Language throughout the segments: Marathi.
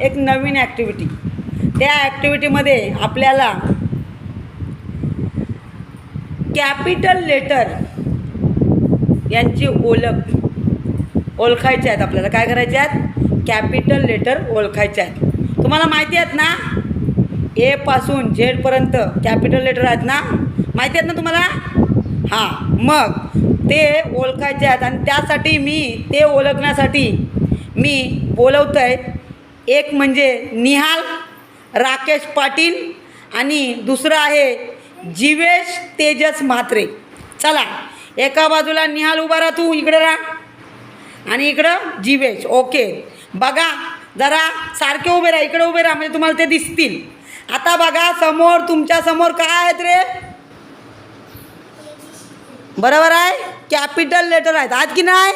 एक नवीन ॲक्टिव्हिटी. त्या ॲक्टिव्हिटीमध्ये आपल्याला कॅपिटल लेटर यांची ओळखायचे आहेत. आपल्याला काय करायचे आहेत? कॅपिटल लेटर ओळखायचे आहेत. तुम्हाला माहिती आहेत ना, ए पासून झेडपर्यंत कॅपिटल लेटर आहेत ना, माहिती आहेत ना तुम्हाला? हां, मग ते ओळखायचे आहेत आणि त्यासाठी ते ओळखण्यासाठी मी बोलवतो आहे. एक म्हणजे निहाल राकेश पाटील आणि दुसरं आहे जीवेश तेजस म्हात्रे. चला, एका बाजूला निहाल उभा राहा, तू इकडे राहा आणि इकडं जीवेश. ओके, बघा जरा सारखे उभे राहा, इकडे उभे राहा म्हणजे तुम्हाला ते दिसतील. आता बघा समोर, तुमच्या समोर काय आहेत रे? बरोबर आहे, कॅपिटल लेटर आहेत. आहेत की नाही?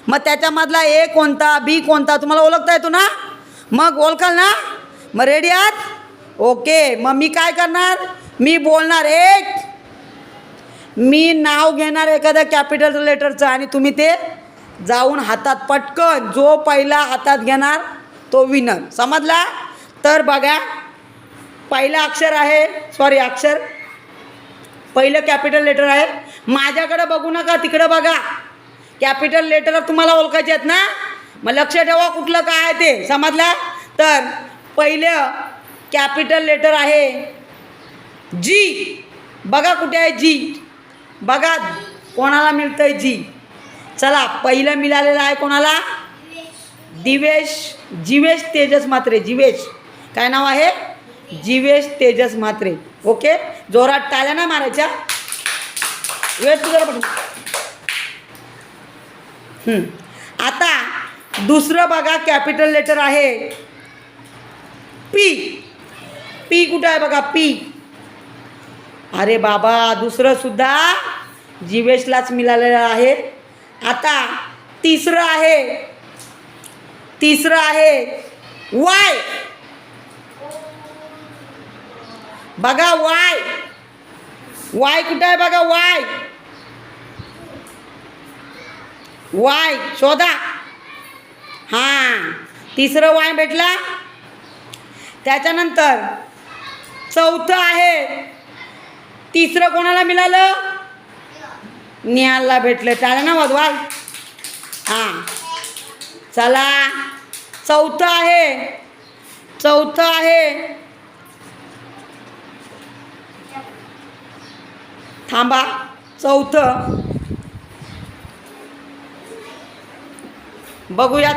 मग त्याच्यामधला ए कोणता, बी कोणता तुम्हाला ओळखता येतो ना? मग ओळखाल ना? मग रेडी आहात? ओके, मग मी काय करणार? मी बोलणार एक, मी नाव घेणार एखाद्या कॅपिटल लेटरचं आणि तुम्ही ते जाऊन हातात पटकन, जो पहिला हातात घेणार तो विनर. समजला? तर बघा, पहिलं अक्षर आहे, अक्षर पहिलं कॅपिटल लेटर आहे. माझ्याकडे बघू नका, तिकडे बघा. कॅपिटल लेटर तुम्हाला ओळखायचे आहेत ना, मग लक्ष ठेवा कुठलं काय आहे ते. समजला? तर पहिलं कॅपिटल लेटर आहे जी. बघा कुठे आहे जी, बघा कोणाला मिळतं आहे जी. चला, पहिलं मिळालेलं आहे कोणाला? जीवेश तेजस म्हात्रे. जीवेश, काय नाव आहे? जीवेश तेजस म्हात्रे. ओके, जोरात टाळ्या ना मारायच्या. वेळ तुझ्या पण. आता दुसरं बघा, कॅपिटल लेटर आहे पी. पी कुठं आहे बघा? पी. अरे बाबा, दुसरं सुद्धा जीवेशलाच मिळालेलं आहे. आता तिसरं आहे वाय. बघा वाय. वाय कुठं आहे बघा? वाय शोधा. हां, तिसरं वाय भेटला. त्याच्यानंतर चौथं आहे, तिसरं कोणाला मिळालं? निहालला भेटलं. त्याला ना वाजवाल. हां, चला, चौथं आहे थांबा, चौथं बघूया.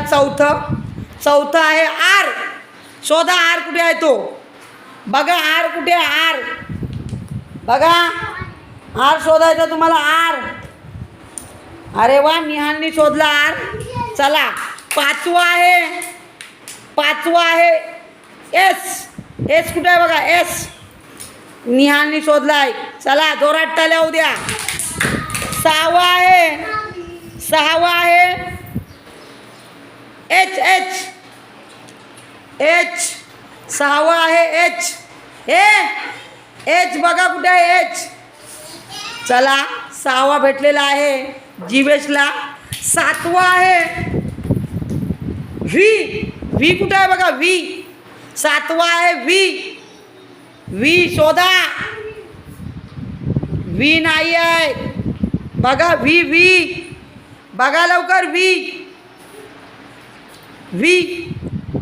चौथं आहे आर. शोधा आर कुठे आहे तो. बघा आर कुठे आहे? आर बघा, आर शोधायचा तुम्हाला. आर. अरे वा, निहालनी शोधला आर. चला, पाचवा आहे एस. एस कुठे आहे बघा? एस निहालनी शोधलाय. चला, जोरात टाळ्या होऊ द्या. सहावा आहे एच. सहावा आहे एच. बघा कुठे आहे? एच. चला, सहावा भेटलेला आहे जीवेशला. सातवा आहे व्ही. कुठे आहे बघा? व्ही. सातवा आहे व्ही. शोधा. व्ही नाही आहे बघा. व्ही. बघा लवकर. व्ही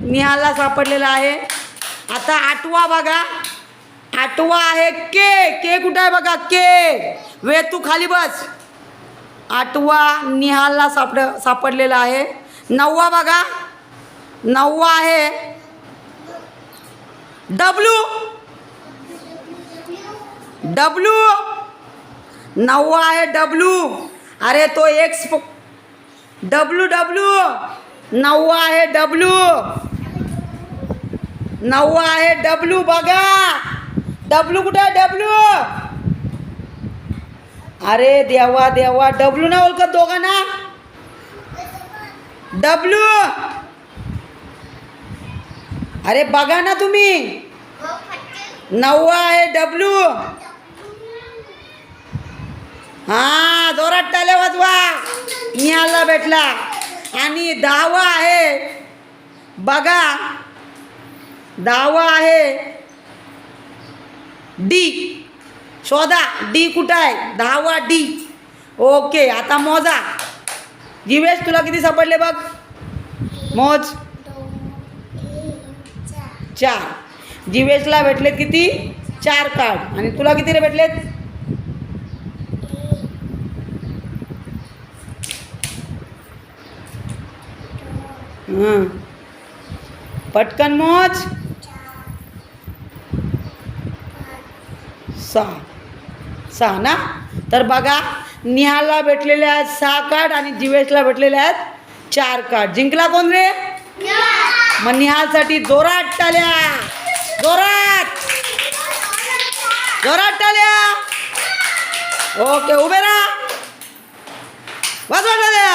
निहाला सापडलेला आहे. आता आठवा बघा. आठवा आहे के. कुठं आहे बघा? के. वे तू खाली बस. आठवा निहालला सापडलेला आहे. नववा बघा. नववा आहे डब्ल्यू. नववा आहे डब्ल्यू. अरे तो एक्स. डब्ल्यू. नववा आहे डब्ल्यू. बघा डब्ल्यू कुठे आहे? डब्ल्यू. अरे देवा, डब्ल्यू ना ओळखत दोघांना? डब्ल्यू. अरे बघा ना तुम्ही. नववा आहे डब्ल्यू. हां, जोरात टाळ्या वाजवा. निहालला भेटला. आणि 10वा आहे बघा 10वा आहे डी. शोधा डी कुठं आहे. 10वा डी. ओके, आता मोजा. जीवेश तुला किती सापडले बघ. मोज. 4. जीवेशला भेटलेत किती. 4 कार्ड. आणि तुला किती रे भेटलेत. पटकन मोज. 6 ना. तर बघा, निहालला भेटलेले आहेत 6 कार्ड आणि जीवेशला भेटलेले आहेत 4 कार्ड. जिंकला कोण रे. मग निहालसाठी जोरात टाळ्या. जोरात जोरात टाळ्या. ओके, उभे राहा. वाजवा टाळ्या.